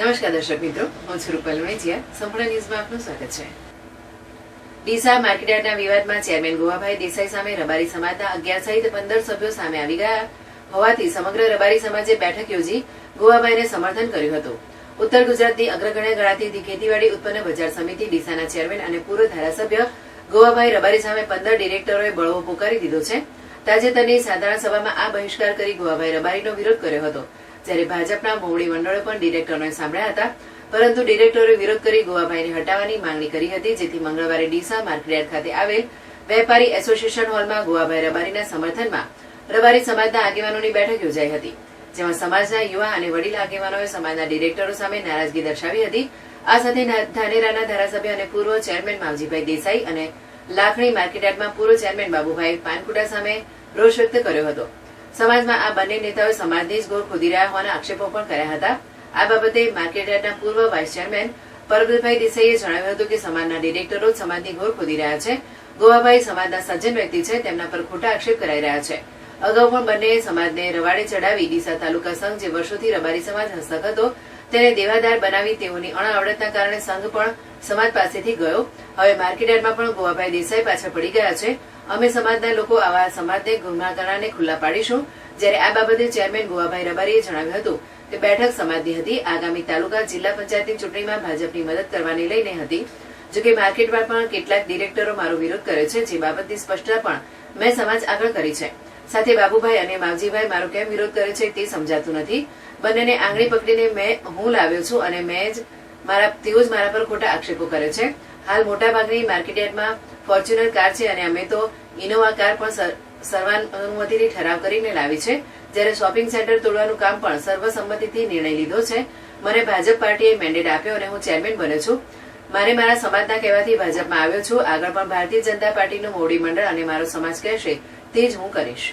નમસ્કાર દર્શક મિત્રો, હું છું રૂપલ વણેચિયા. સંપૂર્ણ ન્યૂઝમાં આપનું સ્વાગત છે. ડીસા માર્કેટયાર્ડના વિવાદમાં ચેરમેન ગોવાભાઈ દેસાઈ સામે રબારી સમાજના 11 સહિત 15 સભ્યો સામે આવી ગયા હોવાથી સમગ્ર રબારી સમાજે બેઠક યોજી ગોવાભાઈને સમર્થન કર્યું હતું. ઉત્તર ગુજરાતની અગ્રગણ્ય ગણાતી ખેતીવાડી ઉત્પન્ન બજાર સમિતિ ડીસાના ચેરમેન અને પૂર્વ ધારાસભ્ય ગોવાભાઈ રબારી સામે 15 ડિરેક્ટરોએ બળવો પોકારી દીધો છે. તાજેતરની સાધારણ સભામાં આ બહિષ્કાર કરી ગોવાભાઈ રબારીનો વિરોધ કર્યો હતો. જ્યારે ભાજપના મોવડી મંડળે પણ ડિરેક્ટરોને સાંભળ્યા હતા, પરંતુ ડિરેક્ટરોએ વિરોધ કરી ગોવાભાઈને હટાવવાની માંગણી કરી હતી. જેથી મંગળવારે ડીસા માર્કેટયાર્ડ ખાતે આવેલ વેપારી એસોસિએશન હોલમાં ગોવાભાઈ રબારીના સમર્થનમાં રબારી સમાજના આગેવાનોની બેઠક યોજાઈ હતી, જેમાં સમાજના યુવા અને વડીલ આગેવાનોએ સમાજના ડિરેક્ટરો સામે નારાજગી દર્શાવી હતી. આ સાથે ધાનેરાના ધારાસભ્ય અને પૂર્વ ચેરમેન માવજીભાઈ દેસાઈ અને લાખણી માર્કેટયાર્ડમાં પૂર્વ ચેરમેન બાબુભાઈ પાનકુટા સામે રોષ વ્યક્ત કર્યો હતો. સમાજમાં આ બંને નેતાઓએ સમાજની જ ગોળ ખોદી રહ્યા હોવાના આક્ષેપો પણ કર્યા હતા. આ બાબતે માર્કેટયાર્ડના પૂર્વ વાઇસ ચેરમેન પરબતભાઈ દેસાઈએ જણાવ્યું હતું કે સમાજના ડિરેક્ટરો સમાજની ગોળ ખોદી રહ્યા છે. ગોવાભાઈ સમાજના સજ્જન વ્યક્તિ છે, તેમના પર ખોટા આક્ષેપ કરાઈ રહ્યા છે. અગાઉ પણ બંને સમાજને રવાડે ચડાવી ડીસા તાલુકા સંઘ, જે વર્ષોથી રબારી સમાજ હસ્તક હતો, તેને દેવાદાર બનાવી તેઓની અણઆવડતના કારણે સંઘ પણ સમાજ પાસેથી ગયો. હવે માર્કેટયાર્ડમાં પણ ગોવાભાઈ દેસાઈ પાછળ પડી ગયા છે. અમે સમાજના લોકો આવા સમાજને ગુમરાહ કરનારને ખુલ્લા પાડીશું. જ્યારે આ બાબતે ચેરમેન ગોવાભાઈ રબારીએ જણાવ્યું હતું કે બેઠક સમાજની હતી. આગામી તાલુકા જિલ્લા પંચાયતની ચૂંટણીમાં ભાજપની મદદ કરવાની લઈને હતી. જોકે માર્કેટમાં પણ કેટલાક ડિરેક્ટરો મારો વિરોધ કરે છે, જે બાબતની સ્પષ્ટતા પણ મેં સમાજ આગળ કરી છે. સાથે બાબુભાઈ અને માવજીભાઈ મારો કેમ વિરોધ કરે છે તે સમજાતું નથી. બંનેને આંગળી પકડીને હું લાવ્યો છું અને તેઓ જ મારા પર ખોટા આક્ષેપો કરે છે. હાલ મોટાભાગની માર્કેટયાર્ડમાં ફોર્ચ્યુનર કાર છે અને અમે તો ઇનોવા કાર પણ સર્વાનુમતિથી ઠરાવ કરીને લાવી છે. જ્યારે શોપિંગ સેન્ટર તોડવાનું કામ પણ સર્વસંમતિથી નિર્ણય લીધો છે. મને ભાજપ પાર્ટીએ મેન્ડેટ આપ્યો અને હું ચેરમેન બન્યો છું. મારા સમાજના કહેવાથી ભાજપમાં આવ્યો છું. આગળ પણ ભારતીય જનતા પાર્ટીનું મોવડી મંડળ અને મારો સમાજ કહેશે તે જ હું કરીશ.